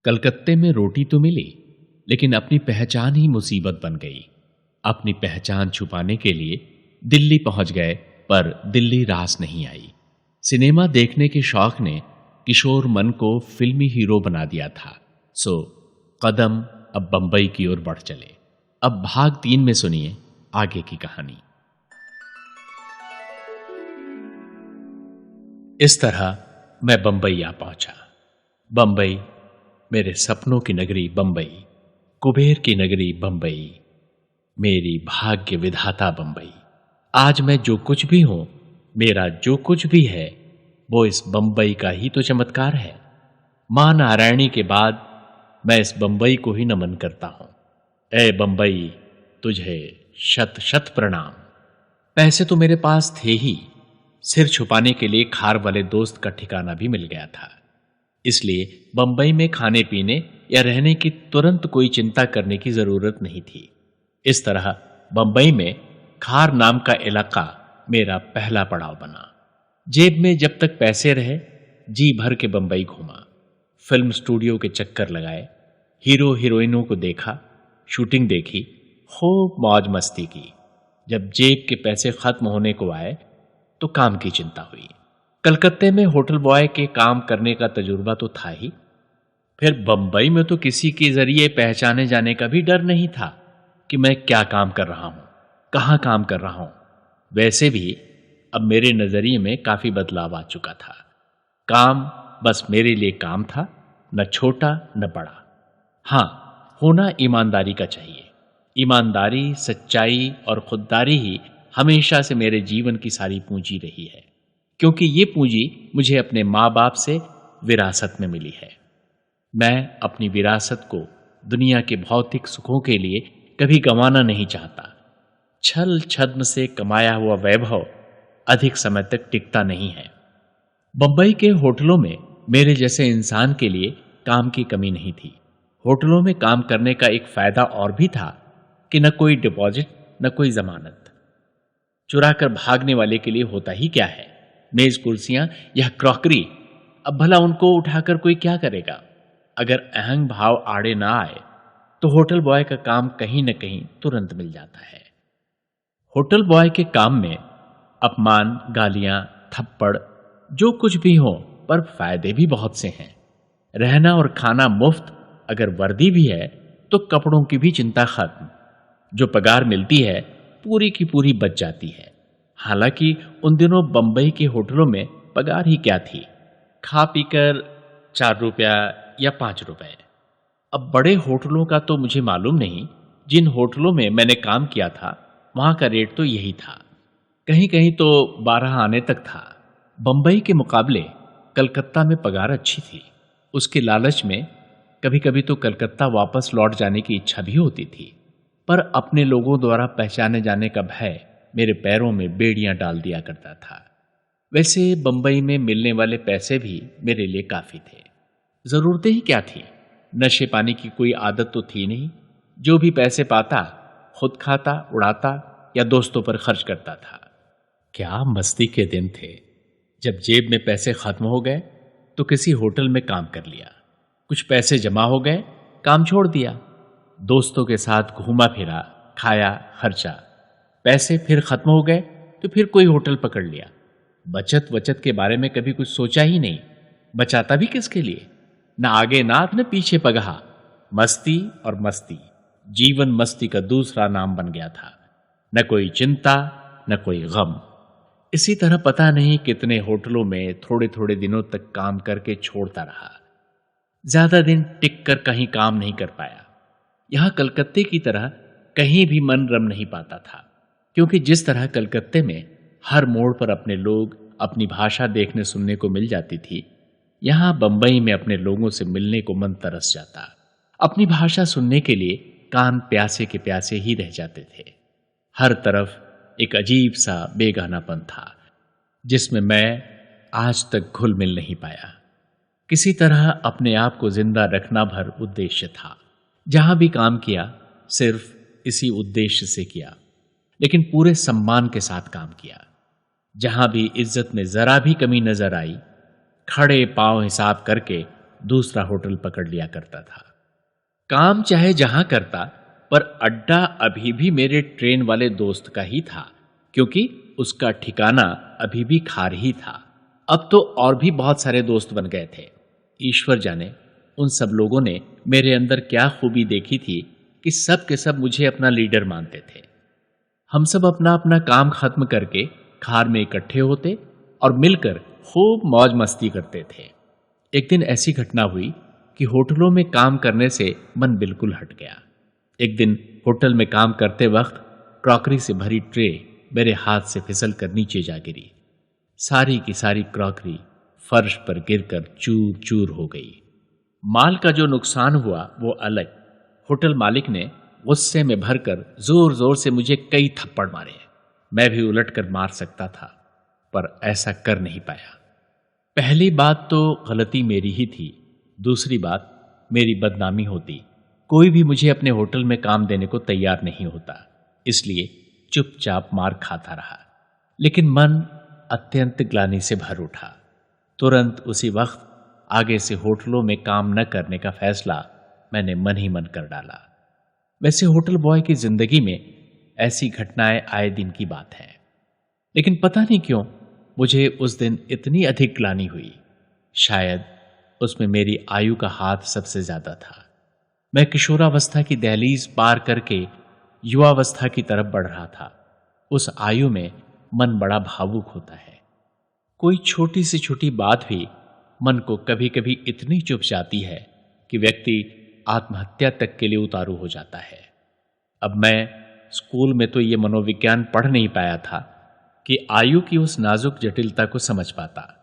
कलकत्ते में रोटी तो मिली, लेकिन अपनी पहचान ही मुसीबत बन गई। अपनी पहचान छुपाने के लिए दिल्ली पहुंच गए, पर दिल्ली रास नहीं आई। सिनेमा देखने के शौक ने किशोर मन को फिल्मी हीरो बना दिया था। सो कदम अब बंबई की ओर बढ़ चले। अब भाग 3 में सुनिए आगे की कहानी। इस तरह मैं बंबई आ पहुंचा। बंबई, मेरे सपनों की नगरी बंबई, कुबेर की नगरी बंबई, मेरी भाग्य विधाता बंबई। आज मैं जो कुछ भी हूं, मेरा जो कुछ भी है, वो इस बंबई का ही तो चमत्कार है। मां नारायणी के बाद मैं इस बंबई को ही नमन करता हूं। ए बंबई, तुझे शत शत प्रणाम। पैसे तो मेरे पास थे ही, सिर छुपाने के लिए खार वाले दोस्त का ठिकाना भी मिल गया था। इसलिए बंबई में खाने पीने या रहने की तुरंत कोई चिंता करने की जरूरत नहीं थी। इस तरह बंबई में खार नाम का इलाका मेरा पहला पड़ाव बना। जेब में जब तक पैसे रहे, जी भर के बंबई घूमा, फिल्म स्टूडियो के चक्कर लगाए, हीरो हीरोइनों को देखा, शूटिंग देखी, खूब मौज मस्ती की। जब जेब के पैसे खत्म होने को आए तो काम की चिंता हुई। कलकत्ते में होटल बॉय के काम करने का तजुर्बा तो था ही, फिर बंबई में तो किसी के जरिए पहचाने जाने का भी डर नहीं था कि मैं क्या काम कर रहा हूं, कहां काम कर रहा हूं। वैसे भी अब मेरे नजरिए में काफी बदलाव आ चुका था। काम बस मेरे लिए काम था, न छोटा न बड़ा। हां, होना ईमानदारी का चाहिए। ईमानदारी, सच्चाई और खुददारी ही हमेशा से मेरे जीवन की सारी पूंजी रही है, क्योंकि ये पूंजी मुझे अपने माँ बाप से विरासत में मिली है। मैं अपनी विरासत को दुनिया के भौतिक सुखों के लिए कभी गंवाना नहीं चाहता। छल छद्म से कमाया हुआ वैभव अधिक समय तक टिकता नहीं है। बंबई के होटलों में मेरे जैसे इंसान के लिए काम की कमी नहीं थी। होटलों में काम करने का एक फायदा और भी था कि न कोई डिपॉजिट, न कोई जमानत। चुरा कर भागने वाले के लिए होता ही क्या है, मेज कुर्सियां या क्रॉकरी। अब भला उनको उठाकर कोई क्या करेगा। अगर अहंग भाव आड़े ना आए तो होटल बॉय का काम कहीं न कहीं तुरंत मिल जाता है। होटल बॉय के काम में अपमान, गालियां, थप्पड़ जो कुछ भी हो, पर फायदे भी बहुत से हैं। रहना और खाना मुफ्त, अगर वर्दी भी है तो कपड़ों की भी चिंता खत्म। जो पगार मिलती है पूरी की पूरी बच जाती है। हालांकि उन दिनों बंबई के होटलों में पगार ही क्या थी, खा पीकर 4 रुपया या 5 रुपए। अब बड़े होटलों का तो मुझे मालूम नहीं, जिन होटलों में मैंने काम किया था वहां का रेट तो यही था। कहीं कहीं तो 12 आने तक था। बंबई के मुकाबले कलकत्ता में पगार अच्छी थी। उसके लालच में कभी कभी तो कलकत्ता वापस लौट जाने की इच्छा भी होती थी, पर अपने लोगों द्वारा पहचाने जाने का भय मेरे पैरों में बेड़ियां डाल दिया करता था। वैसे बंबई में मिलने वाले पैसे भी मेरे लिए काफी थे। जरूरतें ही क्या थी, नशे पानी की कोई आदत तो थी नहीं। जो भी पैसे पाता खुद खाता, उड़ाता या दोस्तों पर खर्च करता था। क्या मस्ती के दिन थे। जब जेब में पैसे खत्म हो गए तो किसी होटल में काम कर लिया, कुछ पैसे जमा हो गए, काम छोड़ दिया, दोस्तों के साथ घूमा फिरा, खाया, खर्चा। पैसे फिर खत्म हो गए तो फिर कोई होटल पकड़ लिया। बचत वचत के बारे में कभी कुछ सोचा ही नहीं। बचाता भी किसके लिए, न आगे नाथ न पीछे पगहा। मस्ती और मस्ती, जीवन मस्ती का दूसरा नाम बन गया था। न कोई चिंता, न कोई गम। इसी तरह पता नहीं कितने होटलों में थोड़े थोड़े दिनों तक काम करके छोड़ता रहा। ज्यादा दिन टिक कर कहीं काम नहीं कर पाया। यहां कलकत्ते की तरह कहीं भी मन रम नहीं पाता था, क्योंकि जिस तरह कलकत्ते में हर मोड़ पर अपने लोग, अपनी भाषा देखने सुनने को मिल जाती थी, यहां बंबई में अपने लोगों से मिलने को मन तरस जाता। अपनी भाषा सुनने के लिए कान प्यासे के प्यासे ही रह जाते थे। हर तरफ एक अजीब सा बेगानापन था, जिसमें मैं आज तक घुल मिल नहीं पाया। किसी तरह अपने आप को जिंदा रखना भर उद्देश्य था। जहां भी काम किया सिर्फ इसी उद्देश्य से किया, लेकिन पूरे सम्मान के साथ काम किया। जहां भी इज्जत में जरा भी कमी नजर आई, खड़े पांव हिसाब करके दूसरा होटल पकड़ लिया करता था। काम चाहे जहां करता, पर अड्डा अभी भी मेरे ट्रेन वाले दोस्त का ही था, क्योंकि उसका ठिकाना अभी भी खार ही था। अब तो और भी बहुत सारे दोस्त बन गए थे। ईश्वर जाने उन सब लोगों ने मेरे अंदर क्या खूबी देखी थी कि सब के सब मुझे अपना लीडर मानते थे। हम सब अपना अपना काम खत्म करके खार में इकट्ठे होते और मिलकर खूब मौज मस्ती करते थे। एक दिन ऐसी घटना हुई कि होटलों में काम करने से मन बिल्कुल हट गया। एक दिन होटल में काम करते वक्त क्रॉकरी से भरी ट्रे मेरे हाथ से फिसल कर नीचे जा गिरी। सारी की सारी क्रॉकरी फर्श पर गिरकर चूर चूर हो गई। माल का जो नुकसान हुआ वो अलग। होटल मालिक ने गुस्से में भरकर जोर जोर से मुझे कई थप्पड़ मारे। मैं भी उलट कर मार सकता था, पर ऐसा कर नहीं पाया। पहली बात तो गलती मेरी ही थी, दूसरी बात मेरी बदनामी होती। कोई भी मुझे अपने होटल में काम देने को तैयार नहीं होता, इसलिए चुपचाप मार खाता रहा। लेकिन मन अत्यंत ग्लानि से भर उठा। तुरंत उसी वक्त आगे से होटलों में काम न करने का फैसला मैंने मन ही मन कर डाला। वैसे होटल बॉय की जिंदगी में ऐसी घटनाएं आए दिन की बात है, लेकिन पता नहीं क्यों मुझे उस दिन इतनी अधिक ग्लानि हुई। शायद उसमें मेरी आयु का हाथ सबसे ज्यादा था। मैं किशोरावस्था की दहलीज पार करके युवावस्था की तरफ बढ़ रहा था। उस आयु में मन बड़ा भावुक होता है। कोई छोटी से छोटी बात भी मन को कभी कभी इतनी चुभ जाती है कि व्यक्ति आत्महत्या तक के लिए उतारू हो जाता है। अब मैं स्कूल में तो ये मनोविज्ञान पढ़ नहीं पाया था कि आयु की उस नाजुक जटिलता को समझ पाता।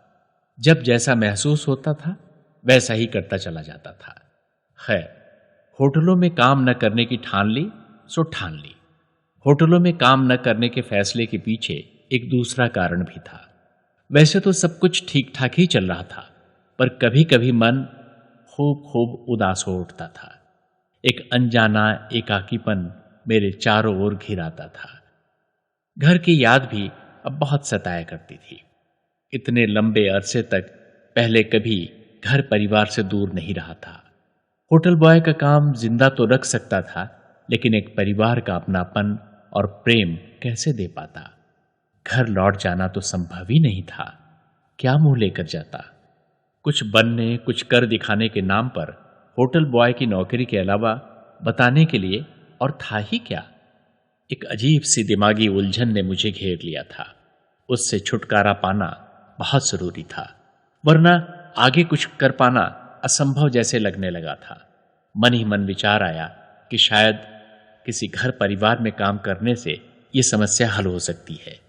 जब जैसा महसूस होता था वैसा ही करता चला जाता था। खैर, होटलों में काम न करने की ठान ली सो ठान ली। होटलों में काम न करने के फैसले के पीछे एक दूसरा कारण भी था। वैसे तो सब कुछ ठीक ठाक ही चल रहा था, पर कभी कभी मन खूब खूब उदास हो उठता था। एक अनजाना एकाकीपन मेरे चारों ओर घिराता था। घर की याद भी अब बहुत सताया करती थी। इतने लंबे अरसे तक पहले कभी घर परिवार से दूर नहीं रहा था। होटल बॉय का काम जिंदा तो रख सकता था, लेकिन एक परिवार का अपनापन और प्रेम कैसे दे पाता। घर लौट जाना तो संभव ही नहीं था। क्या मुंह लेकर जाता। कुछ बनने, कुछ कर दिखाने के नाम पर होटल बॉय की नौकरी के अलावा बताने के लिए और था ही क्या। एक अजीब सी दिमागी उलझन ने मुझे घेर लिया था। उससे छुटकारा पाना बहुत जरूरी था, वरना आगे कुछ कर पाना असंभव जैसे लगने लगा था। मन ही मन विचार आया कि शायद किसी घर परिवार में काम करने से ये समस्या हल हो सकती है।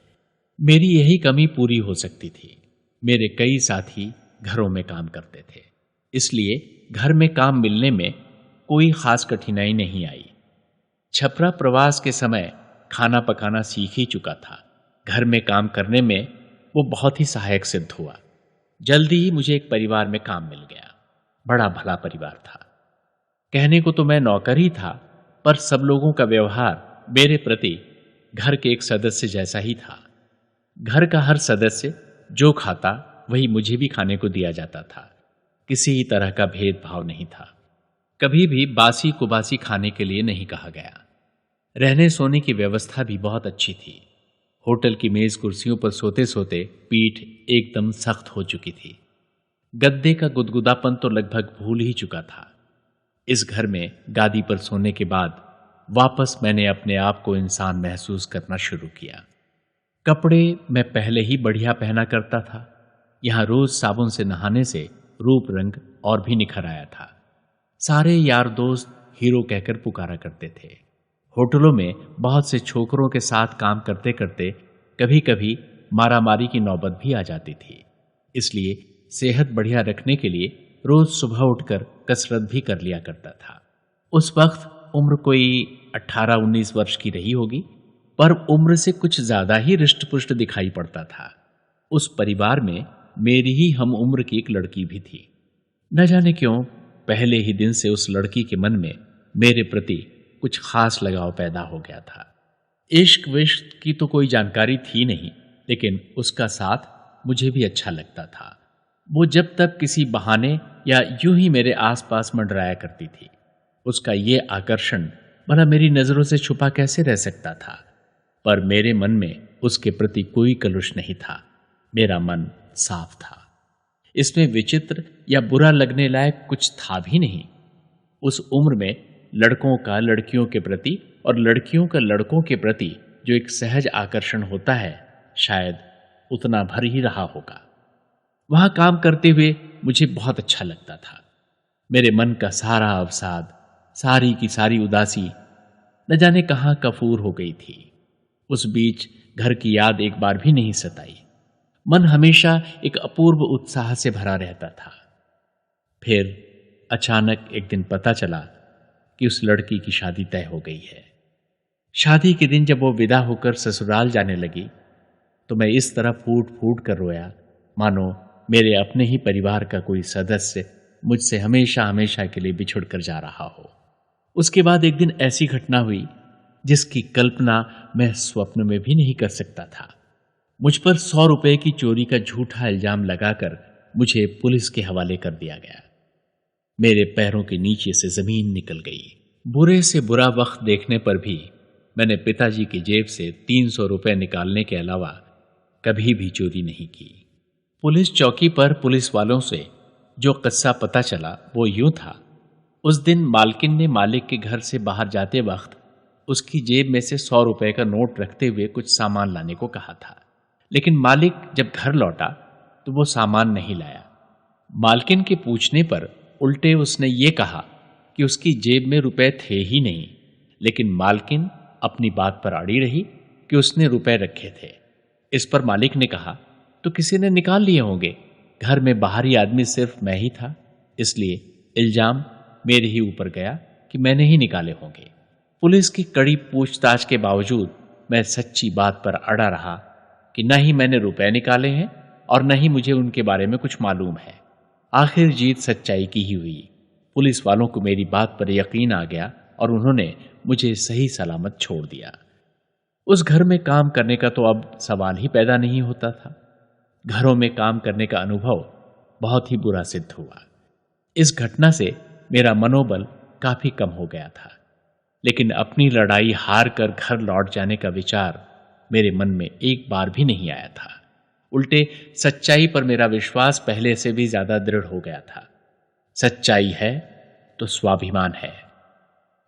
मेरी यही कमी पूरी हो सकती थी। मेरे कई साथी घरों में काम करते थे, इसलिए घर में काम मिलने में कोई खास कठिनाई नहीं आई। छपरा प्रवास के समय खाना पकाना सीख ही चुका था। घर में काम करने में वो बहुत ही सहायक सिद्ध हुआ। जल्दी ही मुझे एक परिवार में काम मिल गया। बड़ा भला परिवार था। कहने को तो मैं नौकर ही था, पर सब लोगों का व्यवहार मेरे प्रति घर के एक सदस्य जैसा ही था। घर का हर सदस्य जो खाता वही मुझे भी खाने को दिया जाता था। किसी ही तरह का भेदभाव नहीं था। कभी भी बासी कुबासी खाने के लिए नहीं कहा गया। रहने सोने की व्यवस्था भी बहुत अच्छी थी। होटल की मेज कुर्सियों पर सोते सोते पीठ एकदम सख्त हो चुकी थी। गद्दे का गुदगुदापन तो लगभग भूल ही चुका था। इस घर में गादी पर सोने के बाद वापस मैंने अपने आप को इंसान महसूस करना शुरू किया। कपड़े मैं पहले ही बढ़िया पहना करता था। यहां रोज साबुन से नहाने से रूप रंग और भी निखर आया था। सारे यार दोस्त हीरो कहकर पुकारा करते थे। होटलों में बहुत से छोकरों के साथ काम करते करते कभी कभी मारामारी की नौबत भी आ जाती थी। इसलिए सेहत बढ़िया रखने के लिए रोज सुबह उठकर कसरत भी कर लिया करता था। उस वक्त उम्र कोई 18-19 वर्ष की रही होगी, पर उम्र से कुछ ज्यादा ही रिष्ट-पुष्ट दिखाई पड़ता था। उस परिवार में मेरी ही हम उम्र की एक लड़की भी थी। न जाने क्यों पहले ही दिन से उस लड़की के मन में मेरे प्रति कुछ खास लगाव पैदा हो गया था। इश्क विश्क की तो कोई जानकारी थी नहीं, लेकिन उसका साथ मुझे भी अच्छा लगता था। वो जब तक किसी बहाने या यूं ही मेरे आसपास मंडराया करती थी। उसका ये आकर्षण भला मेरी नजरों से छुपा कैसे रह सकता था? पर मेरे मन में उसके प्रति कोई कलुष नहीं था। मेरा मन साफ था। इसमें विचित्र या बुरा लगने लायक कुछ था भी नहीं। उस उम्र में लड़कों का लड़कियों के प्रति और लड़कियों का लड़कों के प्रति जो एक सहज आकर्षण होता है, शायद उतना भर ही रहा होगा। वहां काम करते हुए मुझे बहुत अच्छा लगता था। मेरे मन का सारा अवसाद, सारी की सारी उदासी न जाने कहां कफूर हो गई थी। उस बीच घर की याद एक बार भी नहीं सताई। मन हमेशा एक अपूर्व उत्साह से भरा रहता था। फिर अचानक एक दिन पता चला कि उस लड़की की शादी तय हो गई है। शादी के दिन जब वो विदा होकर ससुराल जाने लगी तो मैं इस तरह फूट फूट कर रोया मानो मेरे अपने ही परिवार का कोई सदस्य मुझसे हमेशा हमेशा के लिए बिछुड़ कर जा रहा हो। उसके बाद एक दिन ऐसी घटना हुई जिसकी कल्पना मैं स्वप्न में भी नहीं कर सकता था। मुझ पर 100 रुपए की चोरी का झूठा इल्जाम लगाकर मुझे पुलिस के हवाले कर दिया गया। मेरे पैरों के नीचे से जमीन निकल गई। बुरे से बुरा वक्त देखने पर भी मैंने पिताजी की जेब से 300 रुपए निकालने के अलावा कभी भी चोरी नहीं की। पुलिस चौकी पर पुलिस वालों से जो किस्सा पता चला वो यूं था। उस दिन मालकिन ने मालिक के घर से बाहर जाते वक्त उसकी जेब में से 100 रुपए का नोट रखते हुए कुछ सामान लाने को कहा था, लेकिन मालिक जब घर लौटा तो वो सामान नहीं लाया। मालकिन के पूछने पर उल्टे उसने ये कहा कि उसकी जेब में रुपए थे ही नहीं, लेकिन मालकिन अपनी बात पर अड़ी रही कि उसने रुपए रखे थे। इस पर मालिक ने कहा तो किसी ने निकाल लिए होंगे, घर में बाहरी आदमी सिर्फ मैं ही था, इसलिए इल्जाम मेरे ही ऊपर गया कि मैंने ही निकाले होंगे। पुलिस की कड़ी पूछताछ के बावजूद मैं सच्ची बात पर अड़ा रहा कि न ही मैंने रुपए निकाले हैं और न ही मुझे उनके बारे में कुछ मालूम है। आखिर जीत सच्चाई की ही हुई। पुलिस वालों को मेरी बात पर यकीन आ गया और उन्होंने मुझे सही सलामत छोड़ दिया। उस घर में काम करने का तो अब सवाल ही पैदा नहीं होता था। घरों में काम करने का अनुभव बहुत ही बुरा सिद्ध हुआ। इस घटना से मेरा मनोबल काफी कम हो गया था, लेकिन अपनी लड़ाई हार कर घर लौट जाने का विचार मेरे मन में एक बार भी नहीं आया था। उल्टे सच्चाई पर मेरा विश्वास पहले से भी ज्यादा दृढ़ हो गया था। सच्चाई है तो स्वाभिमान है।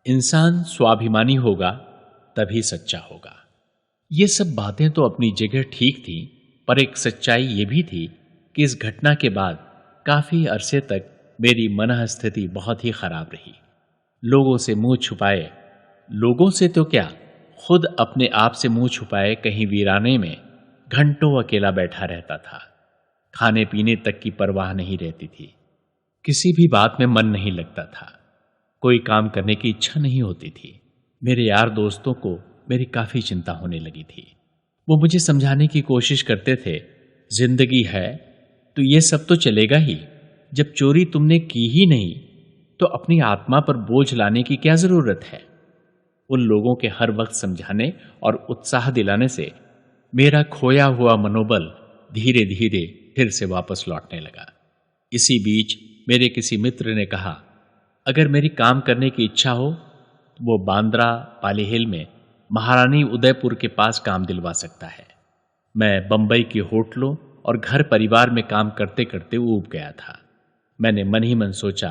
इंसान स्वाभिमानी होगा तभी सच्चा होगा। ये सब बातें तो अपनी जगह ठीक थी, पर एक सच्चाई ये भी थी कि इस घटना के बाद काफी अरसे तक मेरी मनः स्थिति बहुत ही खराब रही। लोगों से मुंह छुपाए, लोगों से तो क्या, खुद अपने आप से मुंह छुपाए कहीं वीराने में घंटों अकेला बैठा रहता था। खाने पीने तक की परवाह नहीं रहती थी। किसी भी बात में मन नहीं लगता था। कोई काम करने की इच्छा नहीं होती थी। मेरे यार दोस्तों को मेरी काफी चिंता होने लगी थी। वो मुझे समझाने की कोशिश करते थे, जिंदगी है तो ये सब तो चलेगा ही। जब चोरी तुमने की ही नहीं तो अपनी आत्मा पर बोझ लाने की क्या जरूरत है। उन लोगों के हर वक्त समझाने और उत्साह दिलाने से मेरा खोया हुआ मनोबल धीरे धीरे फिर से वापस लौटने लगा। इसी बीच मेरे किसी मित्र ने कहा, अगर मेरी काम करने की इच्छा हो तो वो बांद्रा पाली हिल में महारानी उदयपुर के पास काम दिलवा सकता है। मैं बंबई के होटलों और घर परिवार में काम करते करते ऊब गया था। मैंने मन ही मन सोचा,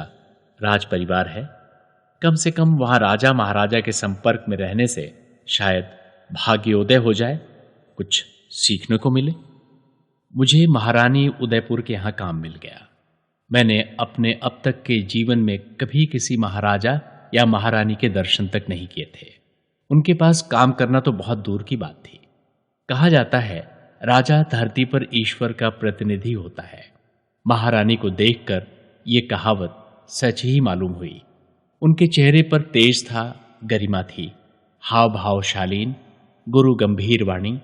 राज परिवार है, कम से कम वहां राजा महाराजा के संपर्क में रहने से शायद भाग्योदय हो जाए, कुछ सीखने को मिले। मुझे महारानी उदयपुर के यहां काम मिल गया। मैंने अपने अब तक के जीवन में कभी किसी महाराजा या महारानी के दर्शन तक नहीं किए थे। उनके पास काम करना तो बहुत दूर की बात थी। कहा जाता है राजा धरती पर ईश्वर का प्रतिनिधि होता है। महारानी को देखकर यह कहावत सच ही मालूम हुई। उनके चेहरे पर तेज था, गरिमा थी, हाव भाव शालीन, गुरु गंभीर वाणी,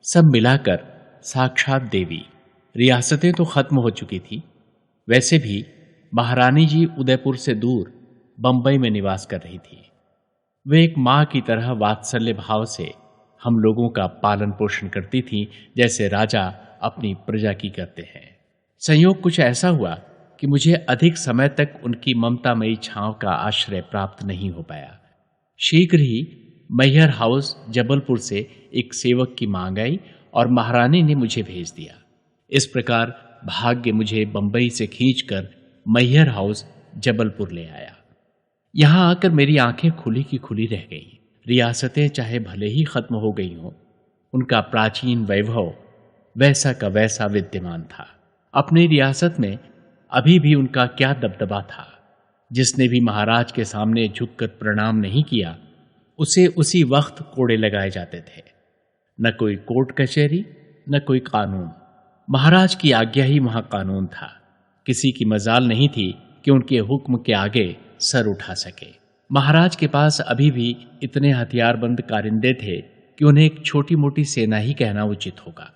सब मिलाकर साक्षात देवी। रियासतें तो खत्म हो चुकी थी। वैसे भी महारानी जी उदयपुर से दूर बंबई में निवास कर रही थी। वे एक माँ की तरह वात्सल्य भाव से हम लोगों का पालन पोषण करती थी, जैसे राजा अपनी प्रजा की करते हैं। संयोग कुछ ऐसा हुआ कि मुझे अधिक समय तक उनकी ममतामयी छांव का आश्रय प्राप्त नहीं हो पाया। शीघ्र ही मैहर हाउस जबलपुर से एक सेवक की मांग आई और महारानी ने मुझे भेज दिया। इस प्रकार भाग्य मुझे बंबई से खींचकर मैहर हाउस जबलपुर ले आया। यहां आकर मेरी आंखें खुली की खुली रह गईं। रियासतें चाहे भले ही खत्म हो गई हों, उनका प्राचीन वैभव वैसा का वैसा विद्यमान था। अपनी रियासत में अभी भी उनका क्या दबदबा था। जिसने भी महाराज के सामने झुककर प्रणाम नहीं किया, उसे उसी वक्त कोड़े लगाए जाते थे। न कोई कोर्ट कचहरी, न कोई कानून। महाराज की आज्ञा ही वहां कानून था। किसी की मजाल नहीं थी कि उनके हुक्म के आगे सर उठा सके। महाराज के पास अभी भी इतने हथियारबंद कारिंदे थे कि उन्हें एक छोटी मोटी सेना ही कहना उचित होगा।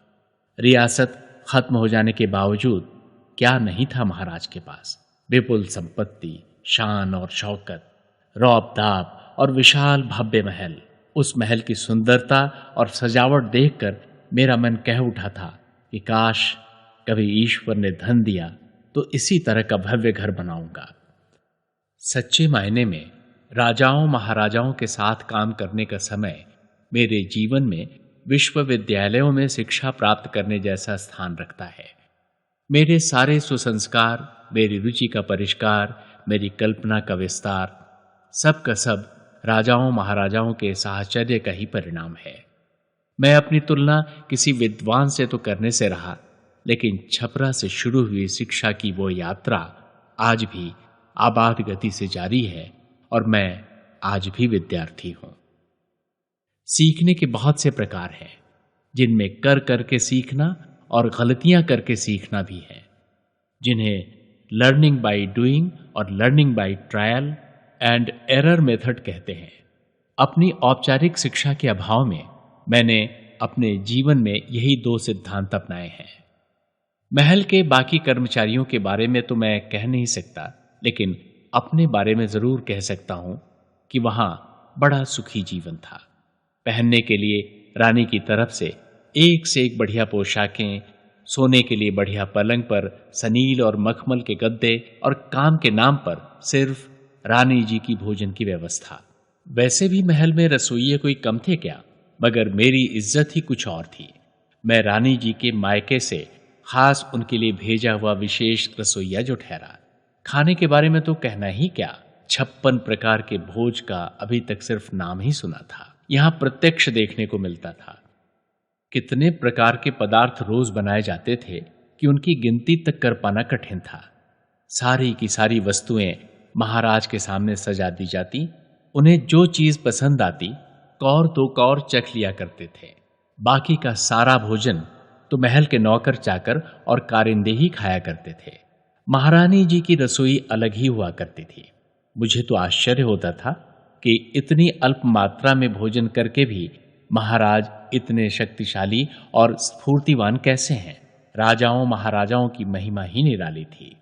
रियासत खत्म हो जाने के बावजूद क्या नहीं था महाराज के पास। विपुल संपत्ति, शान और शौकत, रौब-दाब और विशाल भव्य महल। उस महल की सुंदरता और सजावट देखकर मेरा मन कह उठा था कि काश कभी ईश्वर ने धन दिया तो इसी तरह का भव्य घर बनाऊंगा। सच्चे मायने में राजाओं महाराजाओं के साथ काम करने का समय मेरे जीवन में विश्वविद्यालयों में शिक्षा प्राप्त करने जैसा स्थान रखता है। मेरे सारे सुसंस्कार, मेरी रुचि का परिष्कार, मेरी कल्पना का विस्तार, सब का सब राजाओं महाराजाओं के साहचर्य का ही परिणाम है। मैं अपनी तुलना किसी विद्वान से तो करने से रहा, लेकिन छपरा से शुरू हुई शिक्षा की वो यात्रा आज भी आबाद गति से जारी है और मैं आज भी विद्यार्थी हूं। सीखने के बहुत से प्रकार हैं, जिनमें कर करके सीखना और गलतियां करके सीखना भी है, जिन्हें लर्निंग बाय डूइंग और learning by trial and error method कहते हैं। अपनी औपचारिक शिक्षा के अभाव में मैंने अपने जीवन में यही दो सिद्धांत अपनाए हैं। महल के बाकी कर्मचारियों के बारे में तो मैं कह नहीं सकता, लेकिन अपने बारे में जरूर कह सकता हूं कि वहां बड़ा सुखी जीवन था। पहनने के लिए रानी की तरफ से एक बढ़िया पोशाकें, सोने के लिए बढ़िया पलंग पर सनील और मखमल के गद्दे और काम के नाम पर सिर्फ रानी जी की भोजन की व्यवस्था। वैसे भी महल में रसोइये कोई कम थे क्या, मगर मेरी इज्जत ही कुछ और थी। मैं रानी जी के मायके से खास उनके लिए भेजा हुआ विशेष रसोइया जो ठहरा। खाने के बारे में तो कहना ही क्या, 56 प्रकार के भोज का अभी तक सिर्फ नाम ही सुना था। यहां प्रत्यक्ष देखने को मिलता था। कितने प्रकार के पदार्थ रोज बनाए जाते थे कि उनकी गिनती तक कर पाना कठिन था। सारी की सारी वस्तुएं महाराज के सामने सजा दी जाती। उन्हें जो चीज पसंद आती कौर तो कौर चख लिया करते थे। बाकी का सारा भोजन तो महल के नौकर चाकर और कारिंदे ही खाया करते थे। महारानी जी की रसोई अलग ही हुआ करती थी। मुझे तो आश्चर्य होता था कि इतनी अल्प मात्रा में भोजन करके भी महाराज इतने शक्तिशाली और स्फूर्तिवान कैसे हैं। राजाओं महाराजाओं की महिमा ही निराली थी।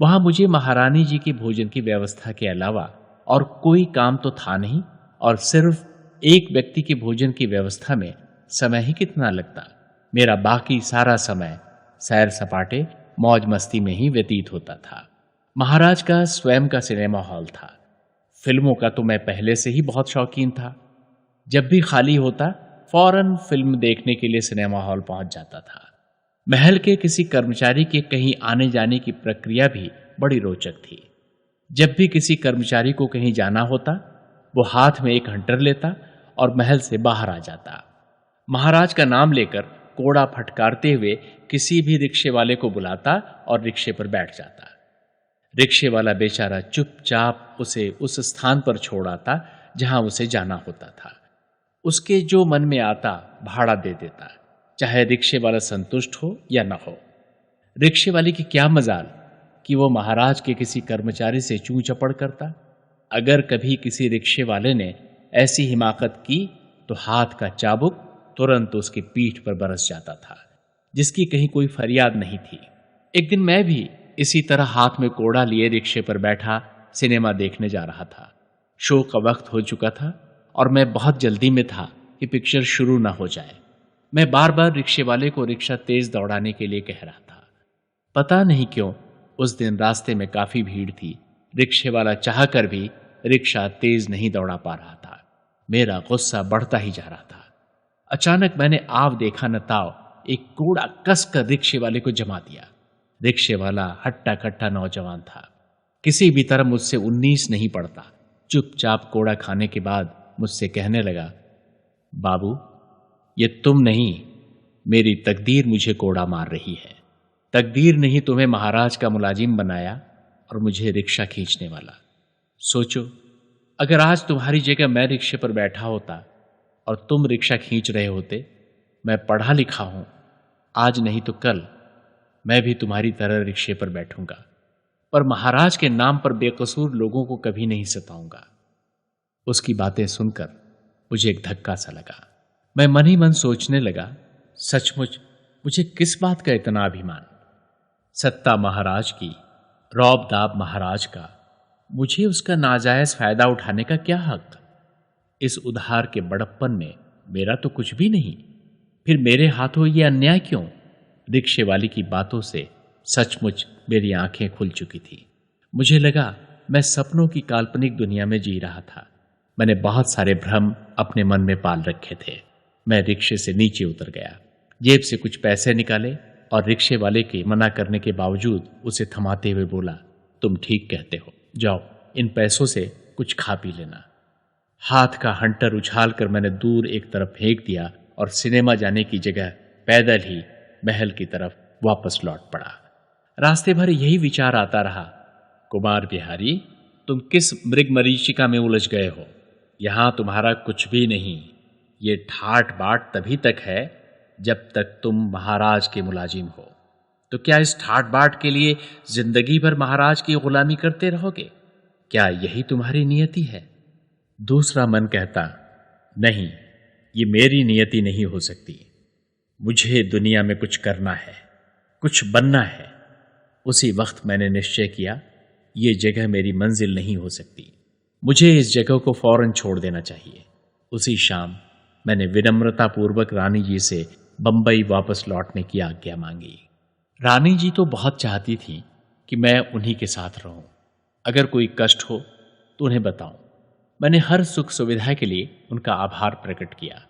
वहां मुझे महारानी जी की भोजन की व्यवस्था के अलावा और कोई काम तो था नहीं, और सिर्फ एक व्यक्ति के भोजन की व्यवस्था में समय ही कितना लगता। मेरा बाकी सारा समय सैर सपाटे मौज मस्ती में ही व्यतीत होता था। महाराज का स्वयं का सिनेमा हॉल था। फिल्मों का तो मैं पहले से ही बहुत शौकीन था। जब भी खाली होता फौरन फिल्म देखने के लिए सिनेमा हॉल पहुंच जाता था। महल के किसी कर्मचारी के कहीं आने जाने की प्रक्रिया भी बड़ी रोचक थी। जब भी किसी कर्मचारी को कहीं जाना होता, वो हाथ में एक हंटर लेता और महल से बाहर आ जाता। महाराज का नाम लेकर कोड़ा फटकारते हुए किसी भी रिक्शे वाले को बुलाता और रिक्शे पर बैठ जाता। रिक्शे वाला बेचारा चुपचाप उसे उस स्थान पर छोड़ आता जहां उसे जाना होता था। उसके जो मन में आता भाड़ा दे देता, चाहे रिक्शे वाला संतुष्ट हो या न हो। रिक्शे वाले की क्या मजाल कि वो महाराज के किसी कर्मचारी से चूं चपड़ करता। अगर कभी किसी रिक्शे वाले ने ऐसी हिमाकत की तो हाथ का चाबुक तुरंत उसकी पीठ पर बरस जाता था, जिसकी कहीं कोई फरियाद नहीं थी। एक दिन मैं भी इसी तरह हाथ में कोड़ा लिए रिक्शे पर बैठा सिनेमा देखने जा रहा था। शो का वक्त हो चुका था और मैं बहुत जल्दी में था कि पिक्चर शुरू ना हो जाए। मैं बार बार रिक्शे वाले को रिक्शा तेज दौड़ाने के लिए कह रहा था। पता नहीं क्यों उस दिन रास्ते में काफी भीड़ थी। रिक्शे वाला चाहकर भी रिक्शा तेज नहीं दौड़ा पा रहा था। मेरा गुस्सा बढ़ता ही जा रहा था। अचानक मैंने आव देखा न ताव एक कोड़ा कसकर रिक्शे वाले को जमा दिया। रिक्शे वाला हट्टा कट्टा नौजवान था, किसी भी तरह मुझसे 19 नहीं पड़ता। चुपचाप कोड़ा खाने के बाद मुझसे कहने लगा, बाबू ये तुम नहीं, मेरी तकदीर मुझे कोड़ा मार रही है। तकदीर ने ही तुम्हें महाराज का मुलाजिम बनाया और मुझे रिक्शा खींचने वाला। सोचो, अगर आज तुम्हारी जगह मैं रिक्शे पर बैठा होता और तुम रिक्शा खींच रहे होते। मैं पढ़ा लिखा हूं, आज नहीं तो कल मैं भी तुम्हारी तरह रिक्शे पर बैठूंगा, पर महाराज के नाम पर बेकसूर लोगों को कभी नहीं सताऊंगा। उसकी बातें सुनकर मुझे एक धक्का सा लगा। मैं मन ही मन सोचने लगा, सचमुच मुझे किस बात का इतना अभिमान? सत्ता महाराज की, रौब दाब महाराज का, मुझे उसका नाजायज फायदा उठाने का क्या हक? इस उधार के बड़प्पन में मेरा तो कुछ भी नहीं, फिर मेरे हाथों ये अन्याय क्यों? रिक्शे वाली की बातों से सचमुच मेरी आंखें खुल चुकी थी। मुझे लगा मैं सपनों की काल्पनिक दुनिया में जी रहा था। मैंने बहुत सारे भ्रम अपने मन में पाल रखे थे। मैं रिक्शे से नीचे उतर गया, जेब से कुछ पैसे निकाले और रिक्शे वाले के मना करने के बावजूद उसे थमाते हुए बोला, तुम ठीक कहते हो, जाओ इन पैसों से कुछ खा पी लेना। हाथ का हंटर उछाल कर मैंने दूर एक तरफ फेंक दिया और सिनेमा जाने की जगह पैदल ही महल की तरफ वापस लौट पड़ा। रास्ते भर यही विचार आता रहा, कुमार बिहारी तुम किस मृग मरीचिका में उलझ गए हो? यहां तुम्हारा कुछ भी नहीं। ये ठाट बाट तभी तक है जब तक तुम महाराज के मुलाजिम हो। तो क्या इस ठाट बाट के लिए जिंदगी भर महाराज की गुलामी करते रहोगे? क्या यही तुम्हारी नियति है? दूसरा मन कहता, नहीं, ये मेरी नियति नहीं हो सकती। मुझे दुनिया में कुछ करना है, कुछ बनना है। उसी वक्त मैंने निश्चय किया, ये जगह मेरी मंजिल नहीं हो सकती। मुझे इस जगह को फौरन छोड़ देना चाहिए। उसी शाम मैंने विनम्रतापूर्वक रानी जी से बंबई वापस लौटने की आज्ञा मांगी। रानी जी तो बहुत चाहती थी कि मैं उन्हीं के साथ रहूं। अगर कोई कष्ट हो तो उन्हें बताऊं। मैंने हर सुख सुविधा के लिए उनका आभार प्रकट किया।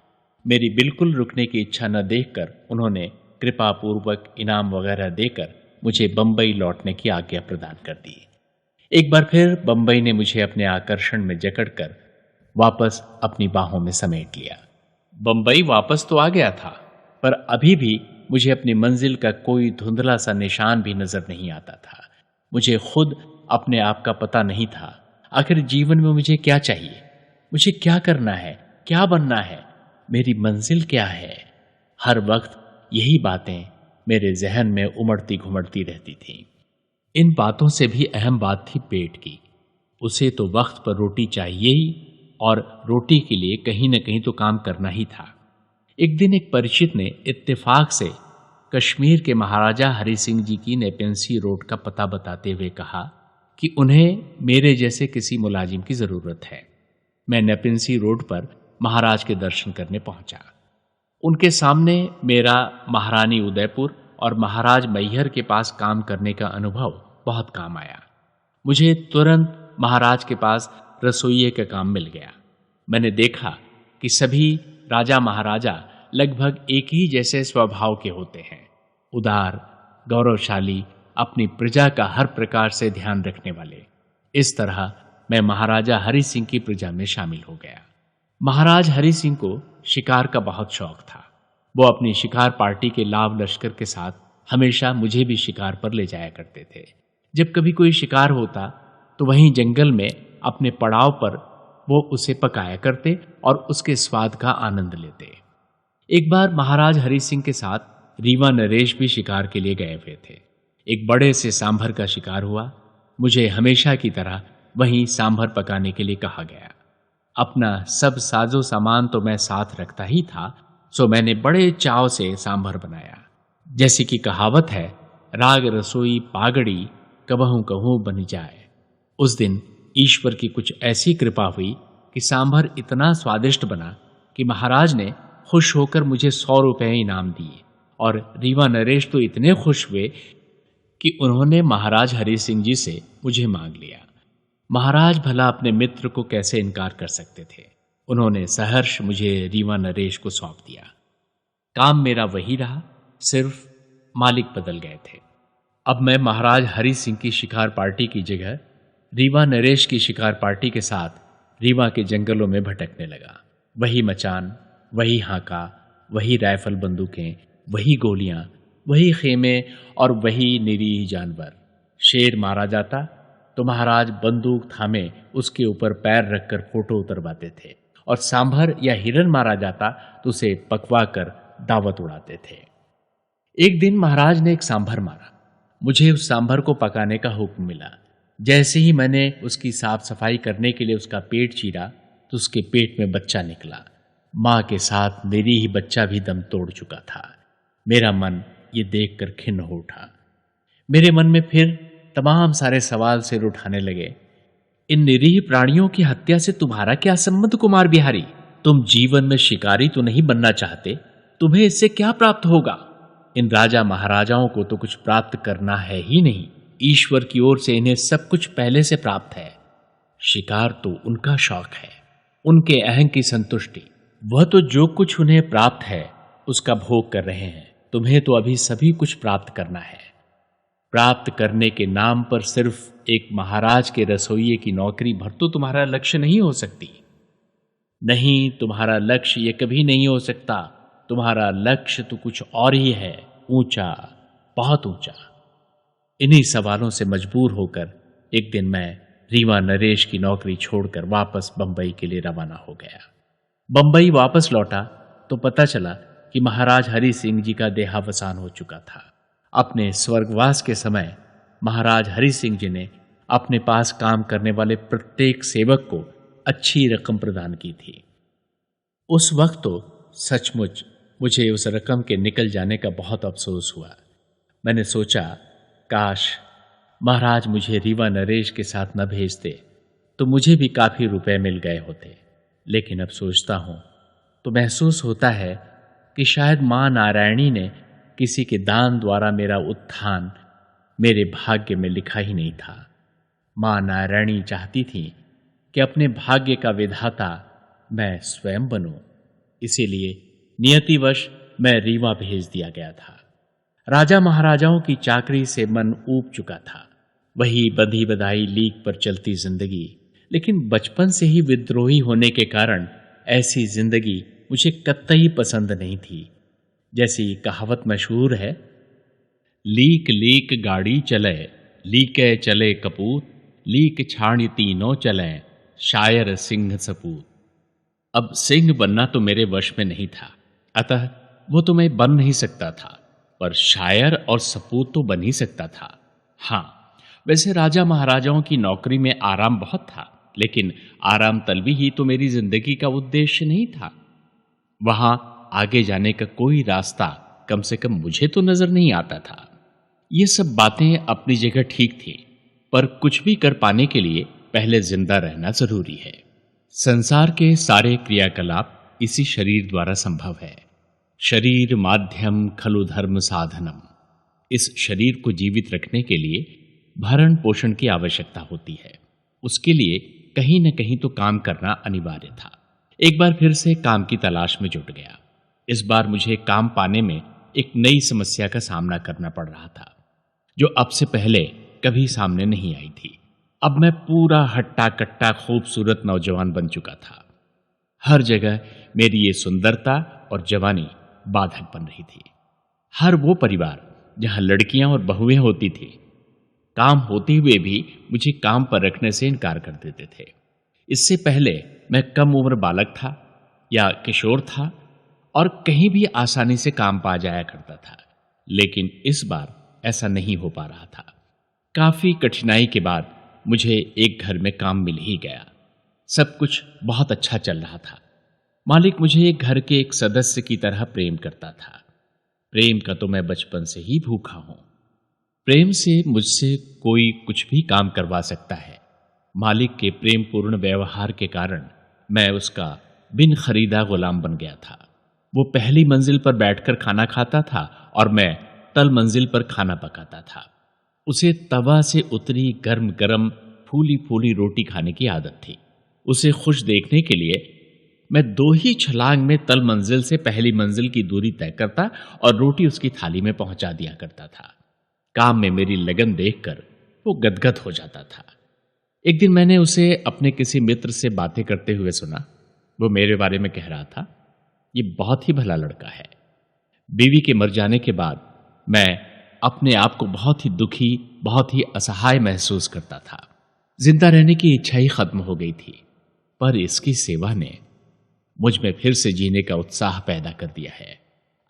मेरी बिल्कुल रुकने की इच्छा न देखकर उन्होंने कृपापूर्वक इनाम वगैरह देकर मुझे बंबई लौटने की आज्ञा प्रदान कर दी। एक बार फिर बंबई ने मुझे अपने आकर्षण में जकड़कर वापस अपनी बाहों में समेट लिया। बंबई वापस तो आ गया था, पर अभी भी मुझे अपनी मंजिल का कोई धुंधला सा निशान भी नजर नहीं आता था। मुझे खुद अपने आप का पता नहीं था। आखिर जीवन में मुझे क्या चाहिए? मुझे क्या करना है? क्या बनना है? मेरी मंजिल क्या है? हर वक्त यही बातें मेरे जहन में उमड़ती घुमड़ती रहती थीं। इन बातों से भी अहम बात थी पेट की। उसे तो वक्त पर रोटी चाहिए ही, और रोटी के लिए कहीं न कहीं तो काम करना ही था। एक दिन एक परिचित ने इत्तेफाक से कश्मीर के महाराजा हरि सिंह जी की नेपेंसी रोड का पता बताते हुए कहा कि उन्हें मेरे जैसे किसी मुलाजिम की जरूरत है। मैं नेपेंसी रोड पर महाराज के दर्शन करने पहुंचा। उनके सामने मेरा महारानी उदयपुर और महाराज मैहर के पास काम करने का अनुभव बहुत काम आया। मुझे तुरंत महाराज के पास रसोइये का काम मिल गया। मैंने देखा कि सभी राजा महाराजा लगभग एक ही जैसे स्वभाव के होते हैं, उदार, गौरवशाली, अपनी प्रजा का हर प्रकार से ध्यान रखने वाले। इस तरह मैं महाराजा हरि सिंह की प्रजा में शामिल हो गया। महाराज हरि सिंह को शिकार का बहुत शौक था। वो अपनी शिकार पार्टी के लाभ लश्कर के साथ हमेशा मुझे भी शिकार पर ले जाया करते थे। जब कभी कोई शिकार होता तो वहीं जंगल में अपने पड़ाव पर वो उसे पकाया करते और उसके स्वाद का आनंद लेते। एक बार महाराज हरि सिंह के साथ रीवा नरेश भी शिकार के लिए गए हुए थे। एक बड़े से सांभर का शिकार हुआ। मुझे हमेशा की तरह वहीं सांभर पकाने के लिए कहा गया। अपना सब साजो सामान तो मैं साथ रखता ही था, सो मैंने बड़े चाव से सांभर बनाया। जैसी कि कहावत है, राग रसोई पागड़ी कबहू कहूँ बन जाए। उस दिन ईश्वर की कुछ ऐसी कृपा हुई कि सांभर इतना स्वादिष्ट बना कि महाराज ने खुश होकर मुझे 100 रुपये इनाम दिए, और रीवा नरेश तो इतने खुश हुए कि उन्होंने महाराज हरि सिंह जी से मुझे मांग लिया। महाराज भला अपने मित्र को कैसे इनकार कर सकते थे। उन्होंने सहर्ष मुझे रीवा नरेश को सौंप दिया। काम मेरा वही रहा, सिर्फ मालिक बदल गए थे। अब मैं महाराज हरि सिंह की शिकार पार्टी की जगह रीवा नरेश की शिकार पार्टी के साथ रीवा के जंगलों में भटकने लगा। वही मचान, वही हाका, वही राइफल बंदूकें, वही गोलियां, वही खेमे और वही निरीह जानवर। शेर मारा जाता तो महाराज बंदूक थामे उसके ऊपर पैर रखकर फोटो उतरवाते थे, और सांभर या हिरन मारा जाता तो उसे पकवा कर दावत उड़ाते थे। एक दिन महाराज ने एक सांभर मारा। मुझे उस सांभर को पकाने का हुक्म मिला। जैसे ही मैंने उसकी साफ सफाई करने के लिए उसका पेट चीरा तो उसके पेट में बच्चा निकला। माँ के साथ मेरी ही बच्चा भी दम तोड़ चुका था। मेरा मन ये देखकर खिन्न हो उठा। मेरे मन में फिर तमाम सारे सवाल सिर उठाने लगे। इन निरीह प्राणियों की हत्या से तुम्हारा क्या संबंध कुमार बिहारी? तुम जीवन में शिकारी तो नहीं बनना चाहते, तुम्हें इससे क्या प्राप्त होगा? इन राजा महाराजाओं को तो कुछ प्राप्त करना है ही नहीं। ईश्वर की ओर से इन्हें सब कुछ पहले से प्राप्त है। शिकार तो उनका शौक है, उनके अहं की संतुष्टि। वह तो जो कुछ उन्हें प्राप्त है उसका भोग कर रहे हैं। तुम्हें तो अभी सभी कुछ प्राप्त करना है। प्राप्त करने के नाम पर सिर्फ एक महाराज के रसोइये की नौकरी भर तो तुम्हारा लक्ष्य नहीं हो सकती। नहीं, तुम्हारा लक्ष्य ये कभी नहीं हो सकता। तुम्हारा लक्ष्य तो कुछ और ही है, ऊंचा, बहुत ऊंचा। इन्हीं सवालों से मजबूर होकर एक दिन मैं रीवा नरेश की नौकरी छोड़कर वापस बंबई के लिए रवाना हो गया। बंबई वापस लौटा तो पता चला कि महाराज हरि सिंह जी का देहावसान हो चुका था। अपने स्वर्गवास के समय महाराज हरि सिंह जी ने अपने पास काम करने वाले प्रत्येक सेवक को अच्छी रकम प्रदान की थी। उस वक्त तो सचमुच मुझे उस रकम के निकल जाने का बहुत अफसोस हुआ। मैंने सोचा, काश महाराज मुझे रीवा नरेश के साथ न भेजते तो मुझे भी काफी रुपए मिल गए होते। लेकिन अब सोचता हूं तो महसूस होता है कि शायद मां नारायणी ने किसी के दान द्वारा मेरा उत्थान मेरे भाग्य में लिखा ही नहीं था। मां नारायणी चाहती थी कि अपने भाग्य का विधाता मैं स्वयं बनूं। इसीलिए नियतिवश मैं रीवा भेज दिया गया था। राजा महाराजाओं की चाकरी से मन ऊब चुका था। वही बंधी बधाई लीक पर चलती जिंदगी। लेकिन बचपन से ही विद्रोही होने के कारण ऐसी जिंदगी मुझे कतई पसंद नहीं थी। जैसी कहावत मशहूर है, लीक लीक गाड़ी चले, लीके चले कपूत, लीक छाणी तीनों चले, शायर सिंह सपूत। अब सिंह बनना तो मेरे वश में नहीं था, अतः वो तो मैं बन नहीं सकता था, पर शायर और सपूत तो बन ही सकता था। हाँ, वैसे राजा महाराजाओं की नौकरी में आराम बहुत था, लेकिन आराम तलबी ही तो मेरी जिंदगी का उद्देश्य नहीं था। वहां आगे जाने का कोई रास्ता कम से कम मुझे तो नजर नहीं आता था। ये सब बातें अपनी जगह ठीक थी, पर कुछ भी कर पाने के लिए पहले जिंदा रहना जरूरी है। संसार के सारे क्रियाकलाप इसी शरीर द्वारा संभव है। शरीर माध्यम खलु धर्म साधनम। इस शरीर को जीवित रखने के लिए भरण पोषण की आवश्यकता होती है। उसके लिए कहीं न कहीं तो काम करना अनिवार्य था। एक बार फिर से काम की तलाश में जुट गया। इस बार मुझे काम पाने में एक नई समस्या का सामना करना पड़ रहा था, जो अब से पहले कभी सामने नहीं आई थी। अब मैं पूरा हट्टा कट्टा खूबसूरत नौजवान बन चुका था। हर जगह मेरी ये सुंदरता और जवानी बाधक बन रही थी। हर वो परिवार जहां लड़कियां और बहुएं होती थी, काम होते हुए भी मुझे काम पर रखने से इनकार कर देते थे। इससे पहले मैं कम उम्र बालक था या किशोर था और कहीं भी आसानी से काम पा जाया करता था, लेकिन इस बार ऐसा नहीं हो पा रहा था। काफी कठिनाई के बाद मुझे एक घर में काम मिल ही गया। सब कुछ बहुत अच्छा चल रहा था। मालिक मुझे घर के एक सदस्य की तरह प्रेम करता था। प्रेम का तो मैं बचपन से ही भूखा हूं। प्रेम से मुझसे कोई कुछ भी काम करवा सकता है। मालिक के प्रेम पूर्ण व्यवहार के कारण मैं उसका बिन खरीदा गुलाम बन गया था। वो पहली मंजिल पर बैठकर खाना खाता था और मैं तल मंजिल पर खाना पकाता था। उसे तवा से उतरी गर्म गर्म फूली फूली रोटी खाने की आदत थी। उसे खुश देखने के लिए मैं 2 ही छलांग में तल मंजिल से पहली मंजिल की दूरी तय करता और रोटी उसकी थाली में पहुंचा दिया करता था। काम में मेरी लगन देखकर वो गदगद हो जाता था। एक दिन मैंने उसे अपने किसी मित्र से बातें करते हुए सुना। वो मेरे बारे में कह रहा था, ये बहुत ही भला लड़का है। बीवी के मर जाने के बाद मैं अपने आप को बहुत ही दुखी, बहुत ही असहाय महसूस करता था। जिंदा रहने की इच्छा ही खत्म हो गई थी, पर इसकी सेवा ने मुझ में फिर से जीने का उत्साह पैदा कर दिया है।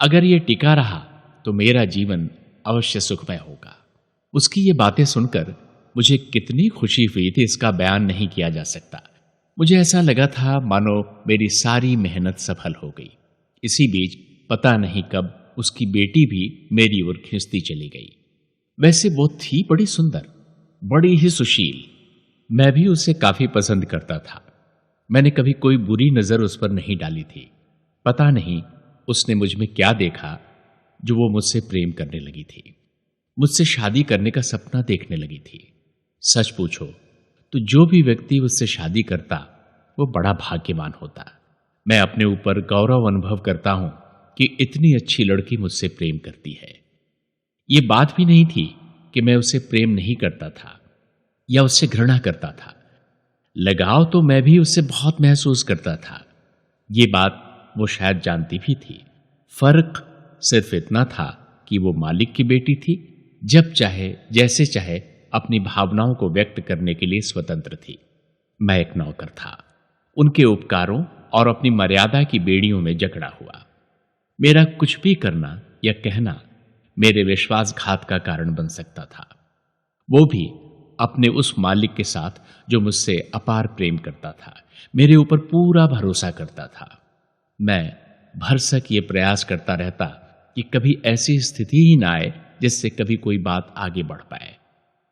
अगर ये टिका रहा तो मेरा जीवन अवश्य सुखमय होगा। उसकी ये बातें सुनकर मुझे कितनी खुशी हुई थी, इसका बयान नहीं किया जा सकता। मुझे ऐसा लगा था मानो मेरी सारी मेहनत सफल हो गई। इसी बीच पता नहीं कब उसकी बेटी भी मेरी ओर खींचती चली गई। वैसे वो थी बड़ी सुंदर, बड़ी ही सुशील। मैं भी उसे काफी पसंद करता था। मैंने कभी कोई बुरी नजर उस पर नहीं डाली थी। पता नहीं उसने मुझ में क्या देखा जो वो मुझसे प्रेम करने लगी थी, मुझसे शादी करने का सपना देखने लगी थी। सच पूछो तो जो भी व्यक्ति उससे शादी करता वो बड़ा भाग्यवान होता। मैं अपने ऊपर गौरव अनुभव करता हूं कि इतनी अच्छी लड़की मुझसे प्रेम करती है। ये बात भी नहीं थी कि मैं उसे प्रेम नहीं करता था या उससे घृणा करता था। लगाव तो मैं भी उससे बहुत महसूस करता था। ये बात वो शायद जानती भी थी। फर्क सिर्फ इतना था कि वो मालिक की बेटी थी, जब चाहे जैसे चाहे अपनी भावनाओं को व्यक्त करने के लिए स्वतंत्र थी। मैं एक नौकर था। उनके उपकारों और अपनी मर्यादा की बेड़ियों में जकड़ा हुआ। मेरा कुछ भी करना या कहना मेरे विश्वासघात का कारण बन सकता था। वो भी अपने उस मालिक के साथ जो मुझसे अपार प्रेम करता था, मेरे ऊपर पूरा भरोसा करता था। मैं भरसक ये प्रयास करता रहता कि कभी ऐसी स्थिति ही ना आए जिससे कभी कोई बात आगे बढ़ पाए,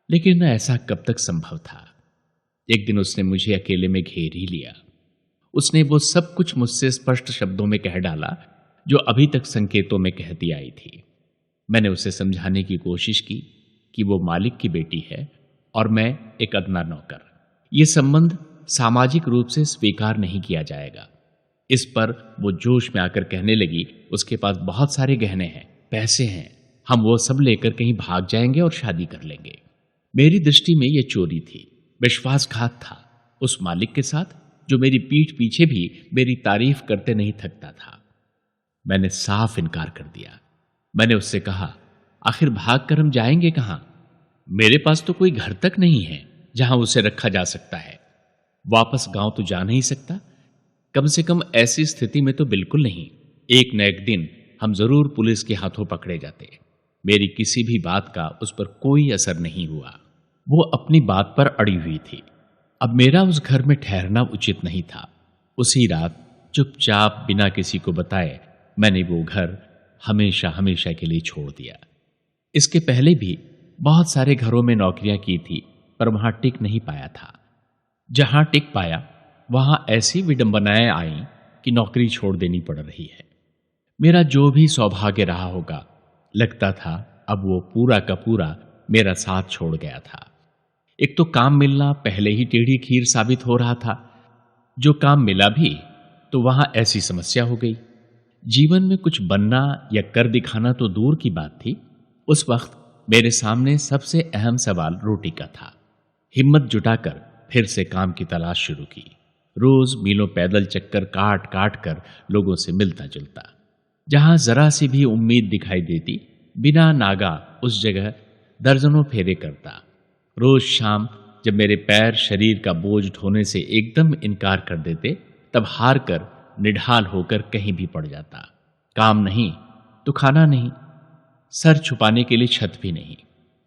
लेकिन ऐसा कब तक संभव था। एक दिन उसने मुझे अकेले में घेर ही लिया। उसने वो सब कुछ मुझसे स्पष्ट शब्दों में कह डाला जो अभी तक संकेतों में कहती आई थी। मैंने उसे समझाने की कोशिश की कि वो मालिक की बेटी है और मैं एक अदना नौकर। ये संबंध सामाजिक रूप से स्वीकार नहीं किया जाएगा। इस पर वो जोश में आकर कहने लगी, उसके पास बहुत सारे गहने हैं, पैसे हैं, हम वो सब लेकर कहीं भाग जाएंगे और शादी कर लेंगे। मेरी दृष्टि में ये चोरी थी, विश्वासघात था उस मालिक के साथ जो मेरी पीठ पीछे भी मेरी तारीफ करते नहीं थकता था। मैंने साफ इनकार कर दिया। मैंने उससे कहा, आखिर भाग कर हम जाएंगे कहां? मेरे पास तो कोई घर तक नहीं है जहां उसे रखा जा सकता है। वापस गांव तो जा नहीं सकता, कम से कम ऐसी स्थिति में तो बिल्कुल नहीं। एक न एक दिन हम जरूर पुलिस के हाथों पकड़े जाते। मेरी किसी भी बात का उस पर कोई असर नहीं हुआ। वो अपनी बात पर अड़ी हुई थी। अब मेरा उस घर में ठहरना उचित नहीं था। उसी रात चुपचाप बिना किसी को बताए मैंने वो घर हमेशा हमेशा के लिए छोड़ दिया। इसके पहले भी बहुत सारे घरों में नौकरियां की थी, पर वहां टिक नहीं पाया था। जहां टिक पाया वहां ऐसी विडंबनाएं आईं कि नौकरी छोड़ देनी पड़ रही है। मेरा जो भी सौभाग्य रहा होगा, लगता था अब वो पूरा का पूरा मेरा साथ छोड़ गया था। एक तो काम मिलना पहले ही टेढ़ी खीर साबित हो रहा था। जो काम मिला भी तो वहां ऐसी समस्या हो गई। जीवन में कुछ बनना या कर दिखाना तो दूर की बात थी, उस वक्त मेरे सामने सबसे अहम सवाल रोटी का था। हिम्मत जुटाकर फिर से काम की तलाश शुरू की। रोज मीलों पैदल चक्कर काट काट कर लोगों से मिलता जुलता। जहां जरा सी भी उम्मीद दिखाई देती, बिना नागा उस जगह दर्जनों फेरे करता। रोज शाम जब मेरे पैर शरीर का बोझ ढोने से एकदम इनकार कर देते, तब हार कर निढाल होकर कहीं भी पड़ जाता। काम नहीं तो खाना नहीं, सर छुपाने के लिए छत भी नहीं,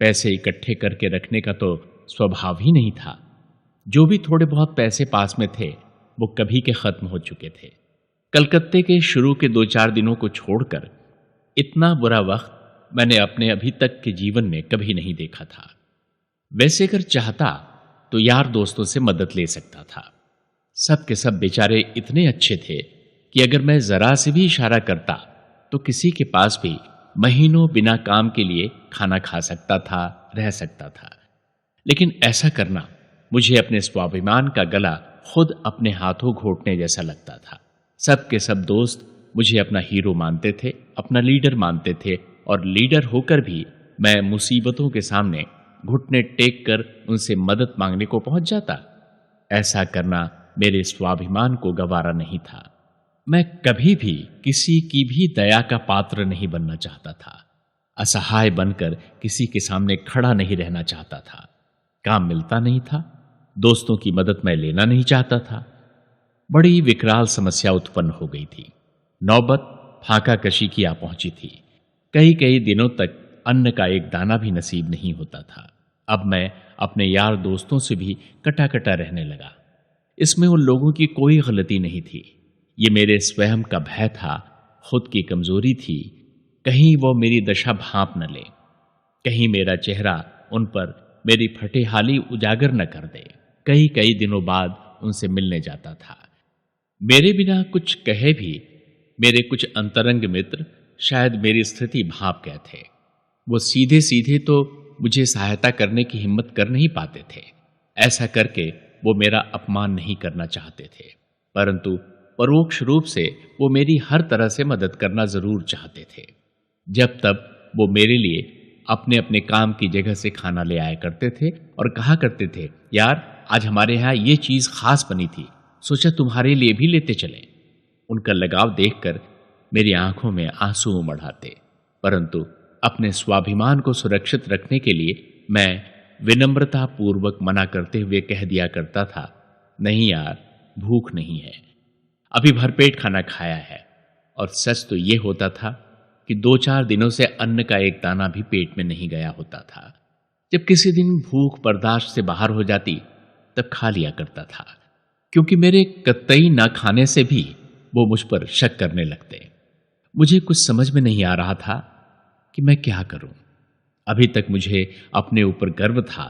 पैसे इकट्ठे करके रखने का तो स्वभाव ही नहीं था। जो भी थोड़े बहुत पैसे पास में थे वो कभी के खत्म हो चुके थे। कलकत्ते के शुरू के 2-4 दिनों को छोड़कर इतना बुरा वक्त मैंने अपने अभी तक के जीवन में कभी नहीं देखा था। वैसे अगर चाहता तो यार दोस्तों से मदद ले सकता था। सब के सब बेचारे इतने अच्छे थे कि अगर मैं जरा से भी इशारा करता तो किसी के पास भी महीनों बिना काम के लिए खाना खा सकता था, रह सकता था। लेकिन ऐसा करना मुझे अपने स्वाभिमान का गला खुद अपने हाथों घोटने जैसा लगता था। सब के सब दोस्त मुझे अपना हीरो मानते थे, अपना लीडर मानते थे, और लीडर होकर भी मैं मुसीबतों के सामने घुटने टेक कर उनसे मदद मांगने को पहुंच जाता। ऐसा करना मेरे स्वाभिमान को गवारा नहीं था। मैं कभी भी किसी की भी दया का पात्र नहीं बनना चाहता था। असहाय बनकर किसी के सामने खड़ा नहीं रहना चाहता था। काम मिलता नहीं था, दोस्तों की मदद मैं लेना नहीं चाहता था। बड़ी विकराल समस्या उत्पन्न हो गई थी। नौबत फाका कशी की आ पहुंची थी। कई कई दिनों तक अन्न का एक दाना भी नसीब नहीं होता था। अब मैं अपने यार दोस्तों से भी कटा कटा रहने लगा। इसमें उन लोगों की कोई गलती नहीं थी। ये मेरे स्वयं का भय था, खुद की कमजोरी थी। कहीं वो मेरी दशा भांप न ले, कहीं मेरा चेहरा उन पर मेरी फटेहाली उजागर न कर दे। कई कई दिनों बाद उनसे मिलने जाता था। मेरे बिना कुछ कहे भी मेरे कुछ अंतरंग मित्र शायद मेरी स्थिति भांप गए थे। वो सीधे सीधे तो मुझे सहायता करने की हिम्मत कर नहीं पाते थे। ऐसा करके वो मेरा अपमान नहीं करना चाहते थे, परंतु परोक्ष रूप से वो मेरी हर तरह से मदद करना जरूर चाहते थे। जब तब वो मेरे लिए अपने अपने काम की जगह से खाना ले आया करते थे और कहा करते थे, यार आज हमारे यहाँ ये चीज खास बनी थी, सोचा तुम्हारे लिए भी लेते चलें। उनका लगाव देखकर मेरी आंखों में आंसू उमड़ आते, परंतु अपने स्वाभिमान को सुरक्षित रखने के लिए मैं विनम्रता पूर्वक मना करते हुए कह दिया करता था, नहीं यार, भूख नहीं है, अभी भरपेट खाना खाया है। और सच तो ये होता था कि 2-4 दिनों से अन्न का एक दाना भी पेट में नहीं गया होता था। जब किसी दिन भूख बर्दाश्त से बाहर हो जाती तब खा लिया करता था, क्योंकि मेरे कतई ना खाने से भी वो मुझ पर शक करने लगते। मुझे कुछ समझ में नहीं आ रहा था कि मैं क्या करूं। अभी तक मुझे अपने ऊपर गर्व था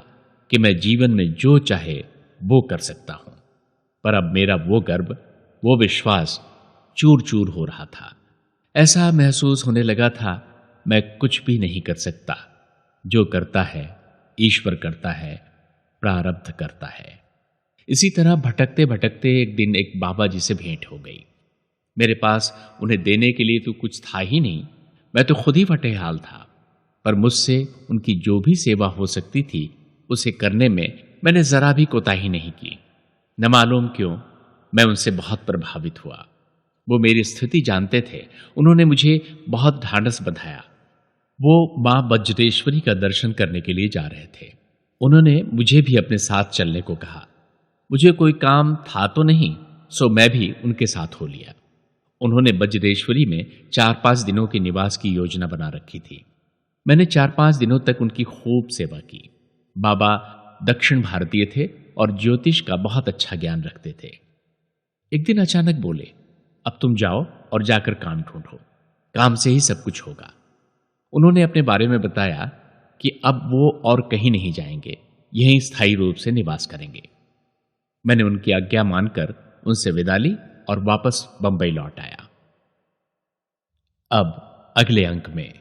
कि मैं जीवन में जो चाहे वो कर सकता हूं, पर अब मेरा वो गर्व, वो विश्वास चूर चूर हो रहा था। ऐसा महसूस होने लगा था मैं कुछ भी नहीं कर सकता। जो करता है ईश्वर करता है, प्रारब्ध करता है। इसी तरह भटकते भटकते एक दिन एक बाबा जी से भेंट हो गई। मेरे पास उन्हें देने के लिए तो कुछ था ही नहीं, मैं तो खुद ही फटेहाल था। पर मुझसे उनकी जो भी सेवा हो सकती थी उसे करने में मैंने जरा भी कोताही नहीं की। न मालूम क्यों मैं उनसे बहुत प्रभावित हुआ। वो मेरी स्थिति जानते थे, उन्होंने मुझे बहुत ढांढस बंधाया। वो मां वज्रेश्वरी का दर्शन करने के लिए जा रहे थे। उन्होंने मुझे भी अपने साथ चलने को कहा। मुझे कोई काम था तो नहीं, सो मैं भी उनके साथ हो लिया। उन्होंने वज्रेश्वरी में 4-5 दिनों के निवास की योजना बना रखी थी। मैंने 4-5 दिनों तक उनकी खूब सेवा की। बाबा दक्षिण भारतीय थे और ज्योतिष का बहुत अच्छा ज्ञान रखते थे। एक दिन अचानक बोले, अब तुम जाओ और जाकर काम ढूंढो, काम से ही सब कुछ होगा। उन्होंने अपने बारे में बताया कि अब वो और कहीं नहीं जाएंगे, यहीं स्थायी रूप से निवास करेंगे। मैंने उनकी आज्ञा मानकर उनसे विदा ली और वापस बंबई लौट आया। अब अगले अंक में